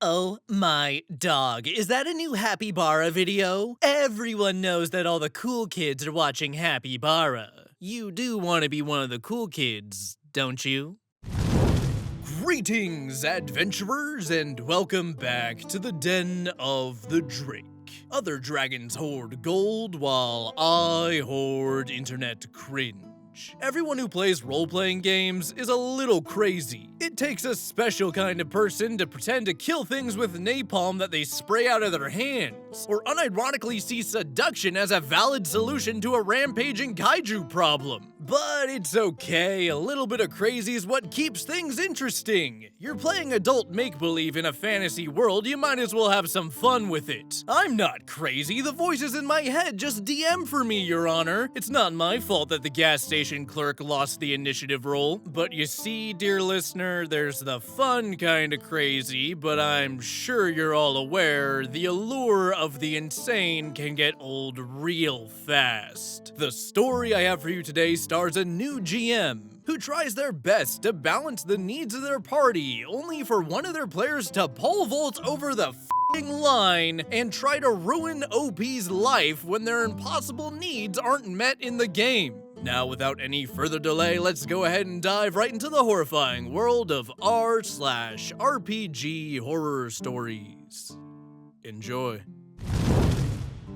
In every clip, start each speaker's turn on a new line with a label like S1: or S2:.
S1: Oh my dog, is that a new Happy Bara video? Everyone knows that all the cool kids are watching Happy Bara. You do want to be one of the cool kids, don't you? Greetings, adventurers, and welcome back to the Den of the Drake. Other dragons hoard gold, while I hoard internet cringe. Everyone who plays role-playing games is a little crazy. It takes a special kind of person to pretend to kill things with napalm that they spray out of their hands, or unironically see seduction as a valid solution to a rampaging kaiju problem. But it's okay, a little bit of crazy is what keeps things interesting. You're playing adult make-believe in a fantasy world, you might as well have some fun with it. I'm not crazy, the voices in my head just DM for me, Your Honor. It's not my fault that the gas station clerk lost the initiative role. But you see, dear listener, there's the fun kind of crazy, but I'm sure you're all aware the allure of the insane can get old real fast. The story I have for you today stars a new GM who tries their best to balance the needs of their party, only for one of their players to pole vault over the line and try to ruin OP's life when their impossible needs aren't met in the game. Now, without any further delay, let's go ahead and dive right into the horrifying world of r/RPG horror stories. Enjoy.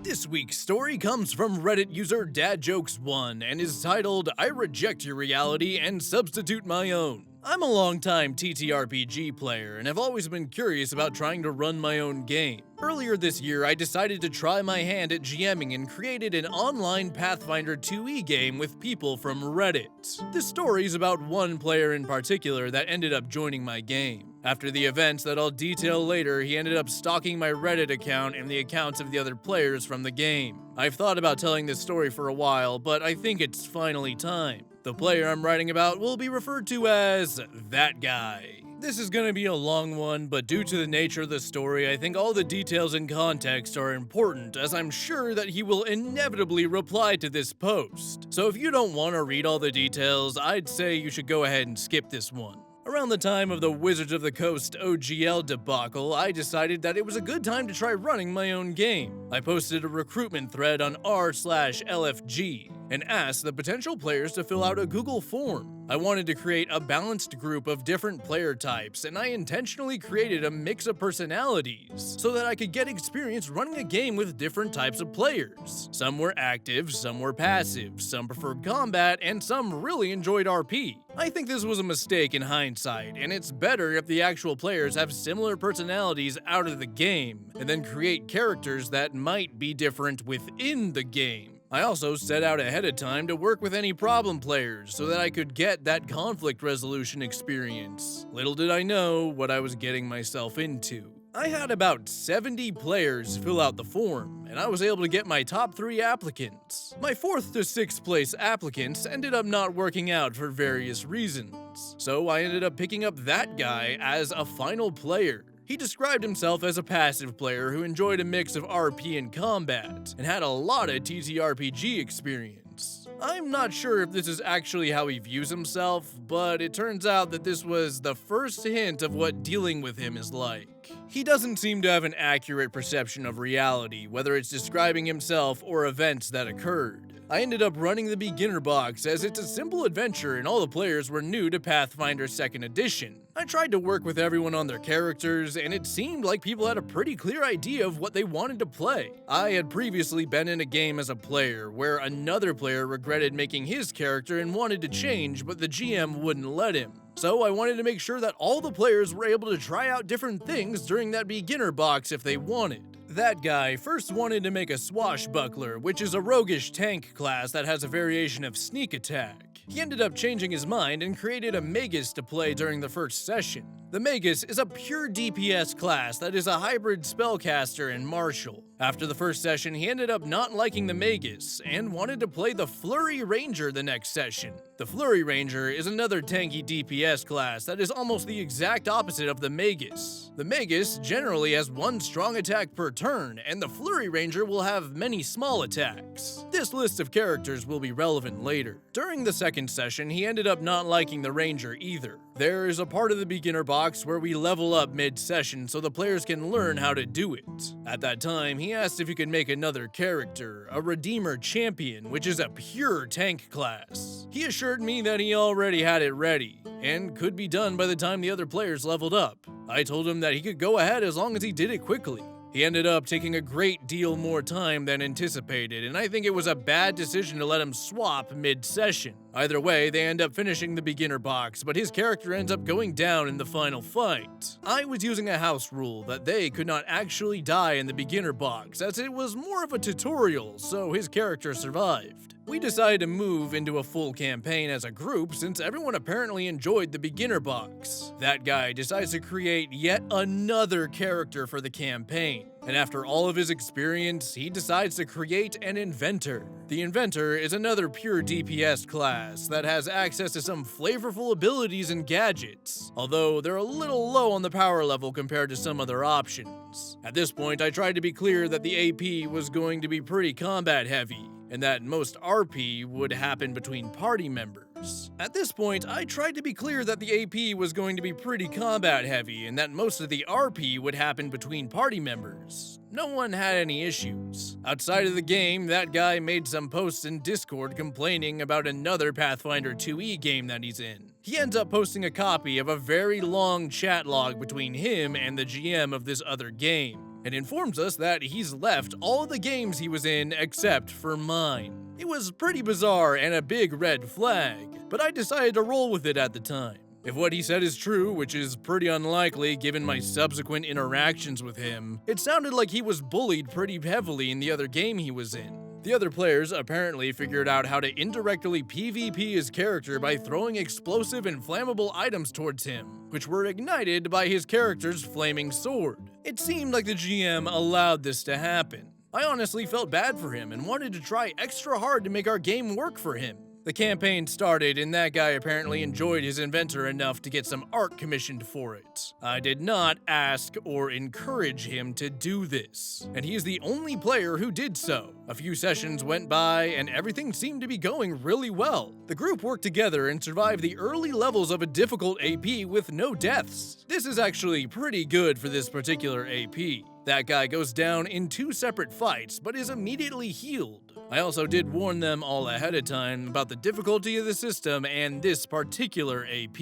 S1: This week's story comes from Reddit user DadJokes1 and is titled, I Reject Your Reality and Substitute My Own. I'm a longtime TTRPG player and have always been curious about trying to run my own game. Earlier this year, I decided to try my hand at GMing and created an online Pathfinder 2e game with people from Reddit. This story is about one player in particular that ended up joining my game. After the events that I'll detail later, he ended up stalking my Reddit account and the accounts of the other players from the game. I've thought about telling this story for a while, but I think it's finally time. The player I'm writing about will be referred to as that guy. This is gonna be a long one, but due to the nature of the story, I think all the details and context are important, as I'm sure that he will inevitably reply to this post. So if you don't want to read all the details, I'd say you should go ahead and skip this one. Around the time of the Wizards of the Coast OGL debacle, I decided that it was a good time to try running my own game. I posted a recruitment thread on r/LFG and asked the potential players to fill out a Google form. I wanted to create a balanced group of different player types, and I intentionally created a mix of personalities so that I could get experience running a game with different types of players. Some were active, some were passive, some preferred combat, and some really enjoyed RP. I think this was a mistake in hindsight, and it's better if the actual players have similar personalities out of the game, and then create characters that might be different within the game. I also set out ahead of time to work with any problem players so that I could get that conflict resolution experience. Little did I know what I was getting myself into. I had about 70 players fill out the form, and I was able to get my top 3 applicants. My 4th to 6th place applicants ended up not working out for various reasons, so I ended up picking up that guy as a final player. He described himself as a passive player who enjoyed a mix of RP and combat, and had a lot of TTRPG experience. I'm not sure if this is actually how he views himself, but it turns out that this was the first hint of what dealing with him is like. He doesn't seem to have an accurate perception of reality, whether it's describing himself or events that occurred. I ended up running the beginner box as it's a simple adventure and all the players were new to Pathfinder 2nd Edition. I tried to work with everyone on their characters, and it seemed like people had a pretty clear idea of what they wanted to play. I had previously been in a game as a player where another player regretted making his character and wanted to change, but the GM wouldn't let him. So I wanted to make sure that all the players were able to try out different things during that beginner box if they wanted. That guy first wanted to make a swashbuckler, which is a roguish tank class that has a variation of sneak attack. He ended up changing his mind and created a magus to play during the first session. The magus is a pure DPS class that is a hybrid spellcaster and martial. After the first session, he ended up not liking the magus and wanted to play the flurry ranger the next session. The flurry ranger is another tanky DPS class that is almost the exact opposite of the magus. The magus generally has one strong attack per turn, and the flurry ranger will have many small attacks. This list of characters will be relevant later. During the second session, he ended up not liking the ranger either. There is a part of the beginner box where we level up mid-session so the players can learn how to do it. At that time, he asked if he could make another character, a Redeemer Champion, which is a pure tank class. He assured me that he already had it ready, and could be done by the time the other players leveled up. I told him that he could go ahead as long as he did it quickly. He ended up taking a great deal more time than anticipated, and I think it was a bad decision to let him swap mid-session. Either way, they end up finishing the beginner box, but his character ends up going down in the final fight. I was using a house rule that they could not actually die in the beginner box, as it was more of a tutorial, so his character survived. We decided to move into a full campaign as a group since everyone apparently enjoyed the beginner box. That guy decides to create yet another character for the campaign, and after all of his experience, he decides to create an Inventor. The Inventor is another pure DPS class that has access to some flavorful abilities and gadgets, although they're a little low on the power level compared to some other options. At this point, I tried to be clear that the AP was going to be pretty combat heavy, and that most RP would happen between party members. At this point, I tried to be clear that the AP was going to be pretty combat heavy and that most of the RP would happen between party members. No one had any issues. Outside of the game, that guy made some posts in Discord complaining about another Pathfinder 2e game that he's in. He ends up posting a copy of a very long chat log between him and the GM of this other game, and informs us that he's left all of the games he was in except for mine. It was pretty bizarre and a big red flag, but I decided to roll with it at the time. If what he said is true, which is pretty unlikely given my subsequent interactions with him, it sounded like he was bullied pretty heavily in the other game he was in. The other players apparently figured out how to indirectly PvP his character by throwing explosive and flammable items towards him, which were ignited by his character's flaming sword. It seemed like the GM allowed this to happen. I honestly felt bad for him and wanted to try extra hard to make our game work for him. The campaign started, and that guy apparently enjoyed his Inventor enough to get some art commissioned for it. I did not ask or encourage him to do this, and he is the only player who did so. A few sessions went by, and everything seemed to be going really well. The group worked together and survived the early levels of a difficult AP with no deaths. This is actually pretty good for this particular AP. That guy goes down in 2 separate fights, but is immediately healed. I also did warn them all ahead of time about the difficulty of the system and this particular AP.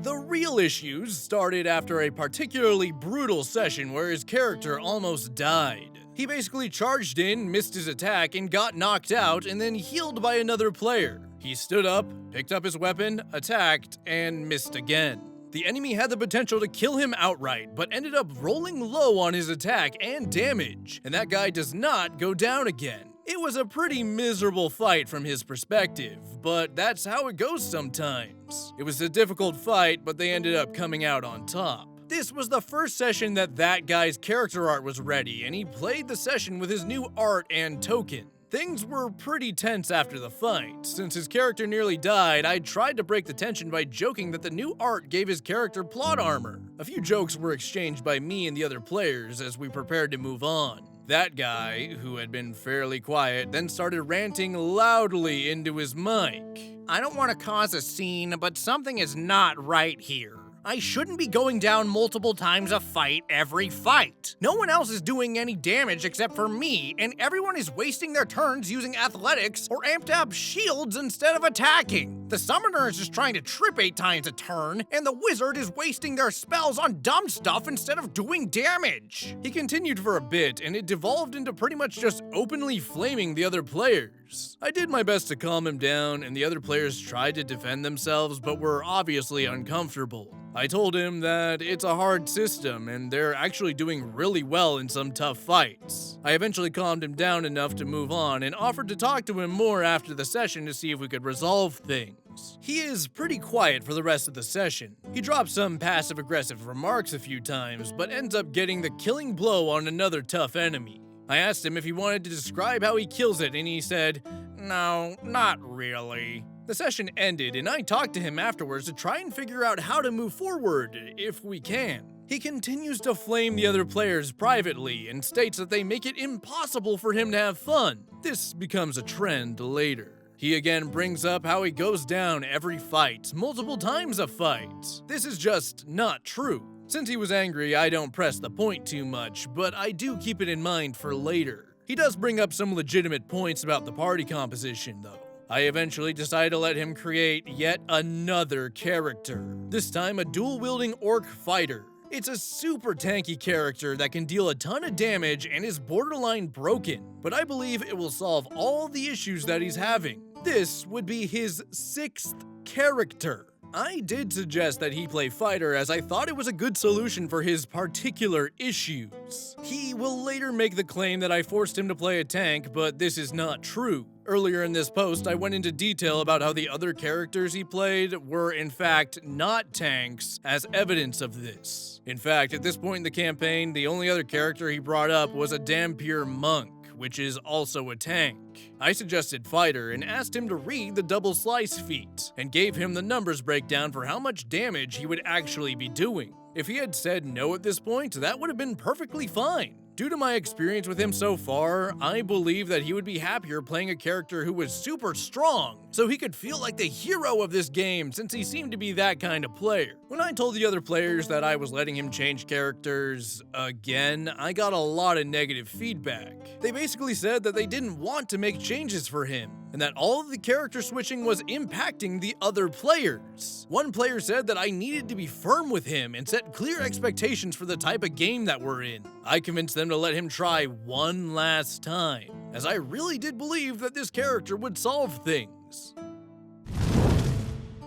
S1: The real issues started after a particularly brutal session where his character almost died. He basically charged in, missed his attack, and got knocked out and then healed by another player. He stood up, picked up his weapon, attacked, and missed again. The enemy had the potential to kill him outright, but ended up rolling low on his attack and damage, and that guy does not go down again. It was a pretty miserable fight from his perspective, but that's how it goes sometimes. It was a difficult fight, but they ended up coming out on top. This was the first session that guy's character art was ready, and he played the session with his new art and token. Things were pretty tense after the fight. Since his character nearly died, I tried to break the tension by joking that the new art gave his character plot armor. A few jokes were exchanged by me and the other players as we prepared to move on. That guy, who had been fairly quiet, then started ranting loudly into his mic. I don't want to cause a scene, but something is not right here. I shouldn't be going down multiple times a fight every fight. No one else is doing any damage except for me, and everyone is wasting their turns using athletics or amped up shields instead of attacking. The summoner is just trying to trip 8 times a turn, and the wizard is wasting their spells on dumb stuff instead of doing damage. He continued for a bit, and it devolved into pretty much just openly flaming the other players. I did my best to calm him down, and the other players tried to defend themselves, but were obviously uncomfortable. I told him that it's a hard system and they're actually doing really well in some tough fights. I eventually calmed him down enough to move on and offered to talk to him more after the session to see if we could resolve things. He is pretty quiet for the rest of the session. He drops some passive-aggressive remarks a few times, but ends up getting the killing blow on another tough enemy. I asked him if he wanted to describe how he kills it, and he said, "No, not really." The session ended, and I talked to him afterwards to try and figure out how to move forward, if we can. He continues to flame the other players privately and states that they make it impossible for him to have fun. This becomes a trend later. He again brings up how he goes down every fight, multiple times a fight. This is just not true. Since he was angry, I don't press the point too much, but I do keep it in mind for later. He does bring up some legitimate points about the party composition, though. I eventually decided to let him create yet another character, this time a dual-wielding orc fighter. It's a super tanky character that can deal a ton of damage and is borderline broken, but I believe it will solve all the issues that he's having. This would be his 6th character. I did suggest that he play fighter as I thought it was a good solution for his particular issues. He will later make the claim that I forced him to play a tank, but this is not true. Earlier in this post, I went into detail about how the other characters he played were in fact not tanks as evidence of this. In fact, at this point in the campaign, the only other character he brought up was a Dampier monk, which is also a tank. I suggested fighter and asked him to read the double slice feat, and gave him the numbers breakdown for how much damage he would actually be doing. If he had said no at this point, that would have been perfectly fine. Due to my experience with him so far, I believe that he would be happier playing a character who was super strong, so he could feel like the hero of this game since he seemed to be that kind of player. When I told the other players that I was letting him change characters again, I got a lot of negative feedback. They basically said that they didn't want to make changes for him, and that all of the character switching was impacting the other players. One player said that I needed to be firm with him and set clear expectations for the type of game that we're in. I convinced them to let him try one last time, as I really did believe that this character would solve things.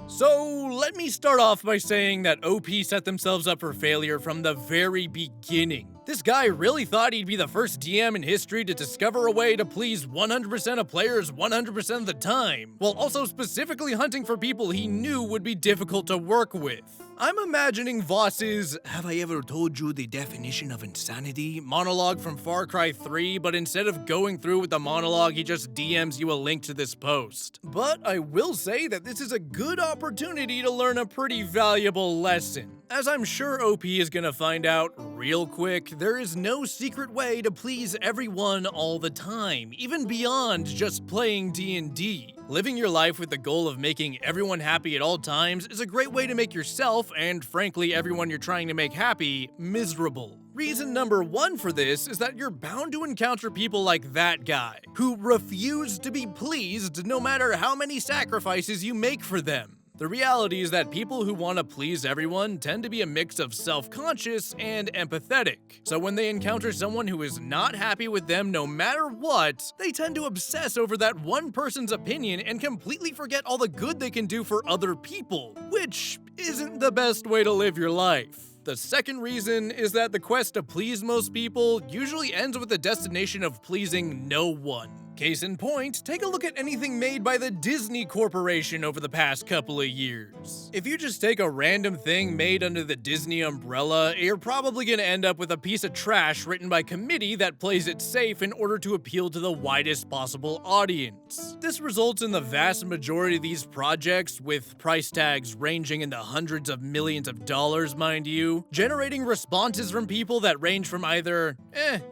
S1: So, let me start off by saying that OP set themselves up for failure from the very beginning. This guy really thought he'd be the first DM in history to discover a way to please 100% of players 100% of the time, while also specifically hunting for people he knew would be difficult to work with. I'm imagining Voss's "Have I ever told you the definition of insanity?" monologue from Far Cry 3, but instead of going through with the monologue, he just DMs you a link to this post. But I will say that this is a good opportunity to learn a pretty valuable lesson. As I'm sure OP is gonna find out real quick, there is no secret way to please everyone all the time, even beyond just playing D&D. Living your life with the goal of making everyone happy at all times is a great way to make yourself, and frankly everyone you're trying to make happy, miserable. Reason number 1 for this is that you're bound to encounter people like that guy, who refuse to be pleased no matter how many sacrifices you make for them. The reality is that people who want to please everyone tend to be a mix of self-conscious and empathetic. So when they encounter someone who is not happy with them no matter what, they tend to obsess over that one person's opinion and completely forget all the good they can do for other people, which isn't the best way to live your life. The second reason is that the quest to please most people usually ends with the destination of pleasing no one. Case in point, take a look at anything made by the Disney Corporation over the past couple of years. If you just take a random thing made under the Disney umbrella, you're probably gonna end up with a piece of trash written by committee that plays it safe in order to appeal to the widest possible audience. This results in the vast majority of these projects, with price tags ranging in the hundreds of millions of dollars, mind you, generating responses from people that range from either,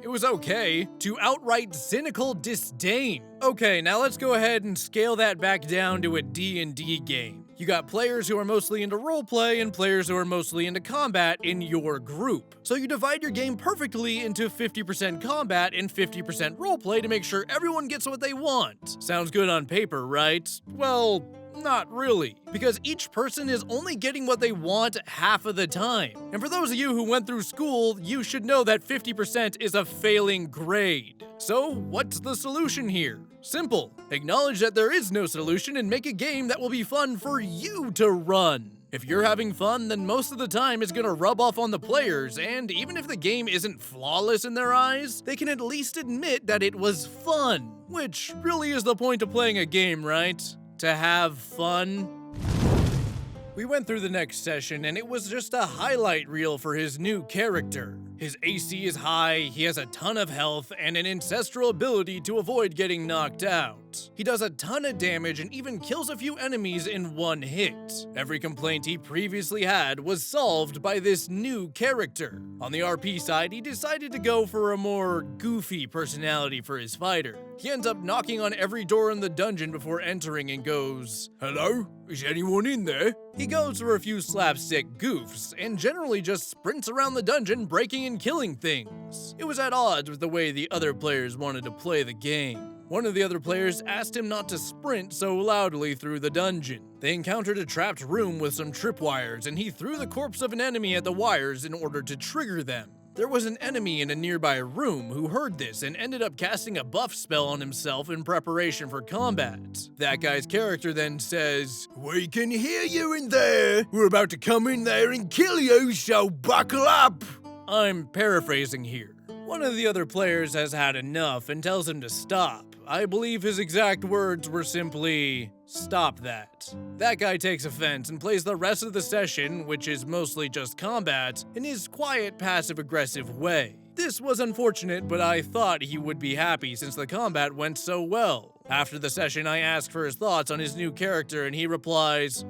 S1: it was okay, to outright cynical disdain. Okay, now let's go ahead and scale that back down to a D&D game. You got players who are mostly into roleplay and players who are mostly into combat in your group. So you divide your game perfectly into 50% combat and 50% roleplay to make sure everyone gets what they want. Sounds good on paper, right? Well, not really, because each person is only getting what they want half of the time. And for those of you who went through school, you should know that 50% is a failing grade. So what's the solution here? Simple. Acknowledge that there is no solution and make a game that will be fun for you to run. If you're having fun, then most of the time it's gonna rub off on the players, and even if the game isn't flawless in their eyes, they can at least admit that it was fun, which really is the point of playing a game, right? To have fun. We went through the next session and it was just a highlight reel for his new character. His AC is high, he has a ton of health, and an ancestral ability to avoid getting knocked out. He does a ton of damage and even kills a few enemies in one hit. Every complaint he previously had was solved by this new character. On the RP side, he decided to go for a more goofy personality for his fighter. He ends up knocking on every door in the dungeon before entering and goes, "Hello? Is anyone in there?" He goes for a few slapstick goofs and generally just sprints around the dungeon breaking and killing things. It was at odds with the way the other players wanted to play the game. One of the other players asked him not to sprint so loudly through the dungeon. They encountered a trapped room with some tripwires, and he threw the corpse of an enemy at the wires in order to trigger them. There was an enemy in a nearby room who heard this and ended up casting a buff spell on himself in preparation for combat. That guy's character then says, "We can hear you in there. We're about to come in there and kill you, so buckle up." I'm paraphrasing here. One of the other players has had enough and tells him to stop. I believe his exact words were simply, "Stop that." That guy takes offense and plays the rest of the session, which is mostly just combat, in his quiet, passive-aggressive way. This was unfortunate, but I thought he would be happy since the combat went so well. After the session, I ask for his thoughts on his new character, and he replies,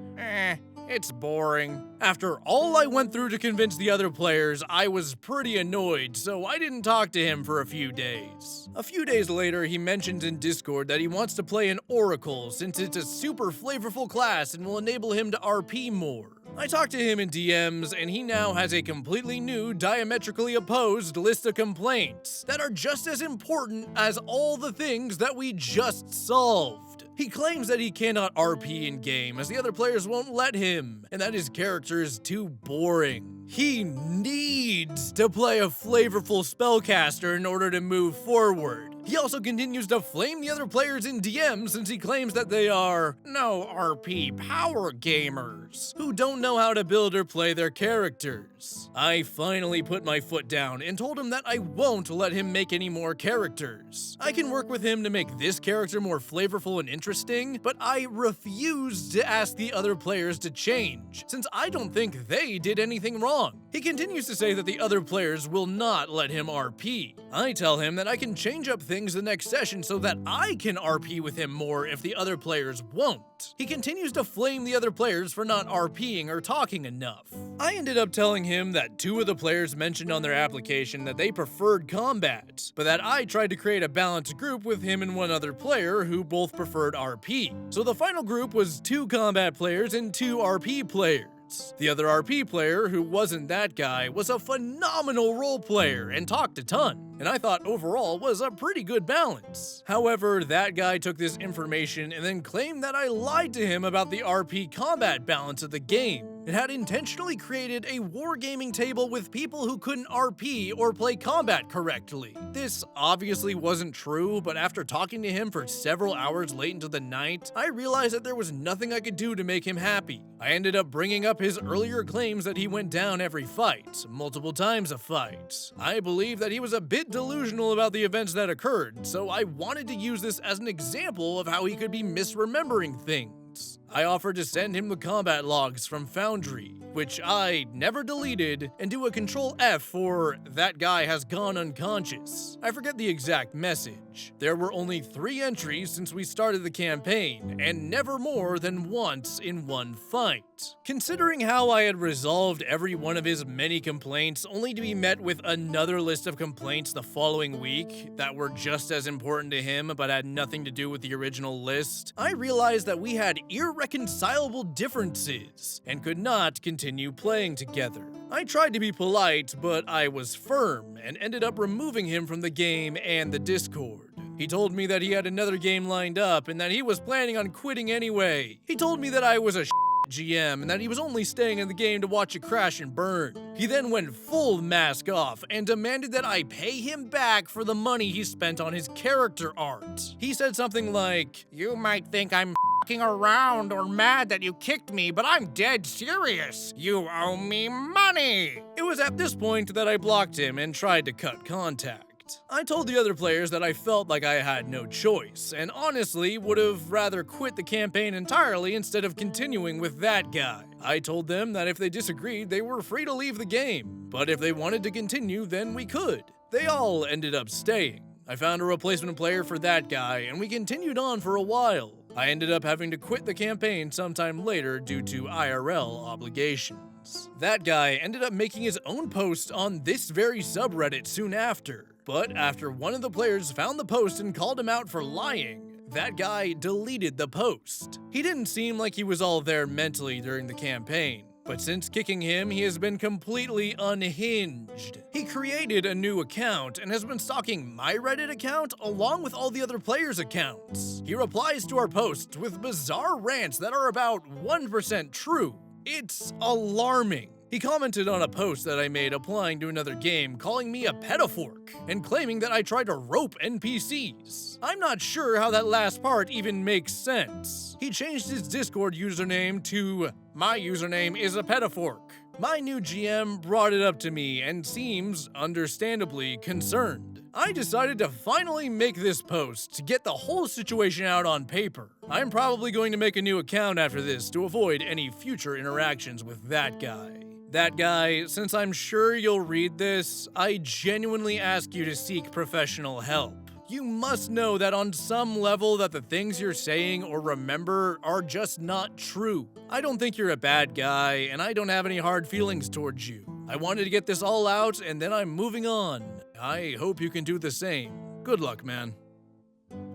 S1: "It's boring." After all I went through to convince the other players, I was pretty annoyed, so I didn't talk to him for a few days. A few days later, he mentions in Discord that he wants to play an Oracle since it's a super flavorful class and will enable him to RP more. I talked to him in DMs, and he now has a completely new, diametrically opposed list of complaints that are just as important as all the things that we just solved. He claims that he cannot RP in-game as the other players won't let him, and that his character is too boring. He needs to play a flavorful spellcaster in order to move forward. He also continues to flame the other players in DM since he claims that they are no RP power gamers who don't know how to build or play their characters. I finally put my foot down and told him that I won't let him make any more characters. I can work with him to make this character more flavorful and interesting, but I refuse to ask the other players to change since I don't think they did anything wrong. He continues to say that the other players will not let him RP. I tell him that I can change up things the next session so that I can RP with him more if the other players won't. He continues to flame the other players for not RPing or talking enough. I ended up telling him that 2 of the players mentioned on their application that they preferred combat, but that I tried to create a balanced group with him and one other player who both preferred RP. So the final group was 2 combat players and 2 RP players. The other RP player, who wasn't that guy, was a phenomenal role player and talked a ton, and I thought overall was a pretty good balance. However, that guy took this information and then claimed that I lied to him about the RP combat balance of the game. It had intentionally created a wargaming table with people who couldn't RP or play combat correctly. This obviously wasn't true, but after talking to him for several hours late into the night, I realized that there was nothing I could do to make him happy. I ended up bringing up his earlier claims that he went down every fight, multiple times a fight. I believe that he was a bit delusional about the events that occurred, so I wanted to use this as an example of how he could be misremembering things. I offered to send him the combat logs from Foundry, which I never deleted, and do a Control F for "that guy has gone unconscious." I forget the exact message. There were only 3 entries since we started the campaign, and never more than once in one fight. Considering how I had resolved every one of his many complaints only to be met with another list of complaints the following week that were just as important to him but had nothing to do with the original list, I realized that we had irreconcilable differences and could not continue playing together. I tried to be polite, but I was firm and ended up removing him from the game and the Discord. He told me that he had another game lined up and that he was planning on quitting anyway. He told me that I was a GM and that he was only staying in the game to watch it crash and burn. He then went full mask off and demanded that I pay him back for the money he spent on his character art. He said something like, "You might think I'm f***ing around or mad that you kicked me, but I'm dead serious. You owe me money." It was at this point that I blocked him and tried to cut contact. shocked. I told the other players that I felt like I had no choice, and honestly would have rather quit the campaign entirely instead of continuing with that guy. I told them that if they disagreed, they were free to leave the game, but if they wanted to continue, then we could. They all ended up staying. I found a replacement player for that guy, and we continued on for a while. I ended up having to quit the campaign sometime later due to IRL obligations. That guy ended up making his own post on this very subreddit soon after, but after one of the players found the post and called him out for lying, that guy deleted the post. He didn't seem like he was all there mentally during the campaign, but since kicking him, he has been completely unhinged. He created a new account and has been stalking my Reddit account along with all the other players' accounts. He replies to our posts with bizarre rants that are about 1% true. It's alarming. He commented on a post that I made applying to another game, calling me a pedophork, and claiming that I tried to rope NPCs. I'm not sure how that last part even makes sense. He changed his Discord username to, "My username is a pedophork." My new GM brought it up to me and seems, understandably, concerned. I decided to finally make this post to get the whole situation out on paper. I'm probably going to make a new account after this to avoid any future interactions with that guy. That guy, since I'm sure you'll read this, I genuinely ask you to seek professional help. You must know that on some level that the things you're saying or remember are just not true. I don't think you're a bad guy, and I don't have any hard feelings towards you. I wanted to get this all out, and then I'm moving on. I hope you can do the same. Good luck, man.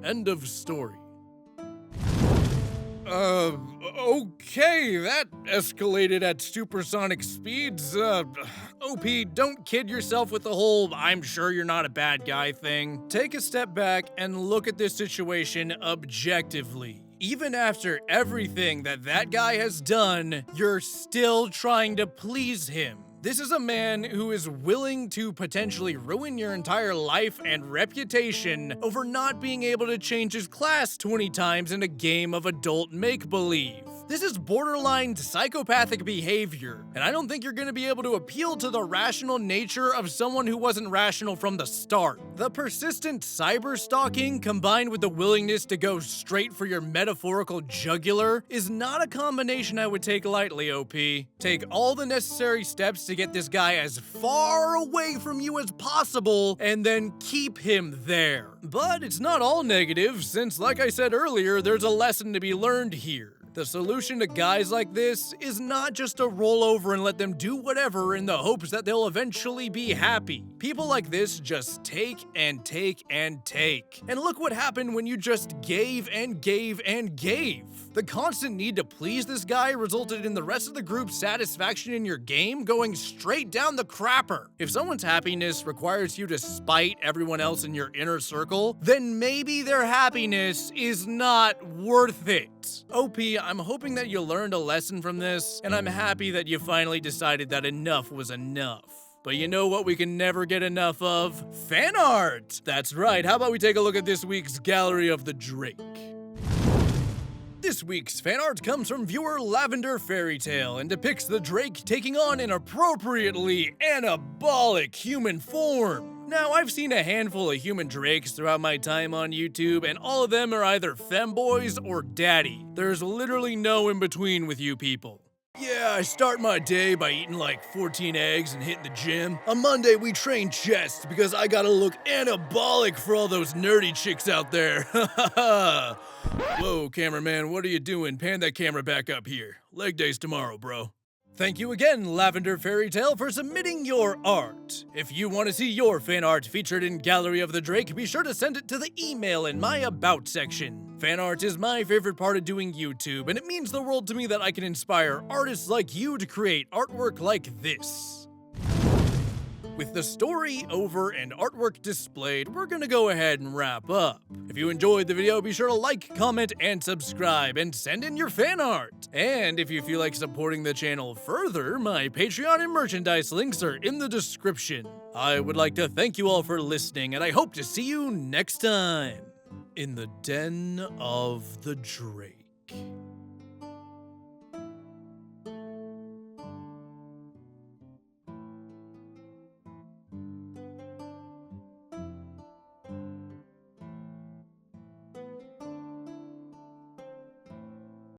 S1: End of story. Okay, that escalated at supersonic speeds. OP, don't kid yourself with the whole "I'm sure you're not a bad guy" thing. Take a step back and look at this situation objectively. Even after everything that guy has done, you're still trying to please him. This is a man who is willing to potentially ruin your entire life and reputation over not being able to change his class 20 times in a game of adult make-believe. This is borderline psychopathic behavior, and I don't think you're gonna be able to appeal to the rational nature of someone who wasn't rational from the start. The persistent cyber-stalking combined with the willingness to go straight for your metaphorical jugular is not a combination I would take lightly, OP. Take all the necessary steps to get this guy as far away from you as possible, and then keep him there. But it's not all negative, since like I said earlier, there's a lesson to be learned here. The solution to guys like this is not just to roll over and let them do whatever in the hopes that they'll eventually be happy. People like this just take and take and take. And look what happened when you just gave and gave and gave. The constant need to please this guy resulted in the rest of the group's satisfaction in your game going straight down the crapper. If someone's happiness requires you to spite everyone else in your inner circle, then maybe their happiness is not worth it. OP, I'm hoping that you learned a lesson from this, and I'm happy that you finally decided that enough was enough. But you know what we can never get enough of? Fan art! That's right, how about we take a look at this week's Gallery of the Drake? This week's fan art comes from viewer Lavender Fairytale and depicts the Drake taking on an appropriately anabolic human form. Now, I've seen a handful of human drakes throughout my time on YouTube, and all of them are either femboys or daddy. There's literally no in between with you people. Yeah, I start my day by eating like 14 eggs and hitting the gym. On Monday, we train chest because I gotta look anabolic for all those nerdy chicks out there. Whoa, cameraman, what are you doing? Pan that camera back up here. Leg day's tomorrow, bro. Thank you again, Lavender Fairytale, for submitting your art. If you want to see your fan art featured in Gallery of the Drake, be sure to send it to the email in my About section. Fan art is my favorite part of doing YouTube, and it means the world to me that I can inspire artists like you to create artwork like this. With the story over and artwork displayed, we're gonna go ahead and wrap up. If you enjoyed the video, be sure to like, comment, and subscribe, and send in your fan art. And if you feel like supporting the channel further, my Patreon and merchandise links are in the description. I would like to thank you all for listening, and I hope to see you next time in the Den of the Drake.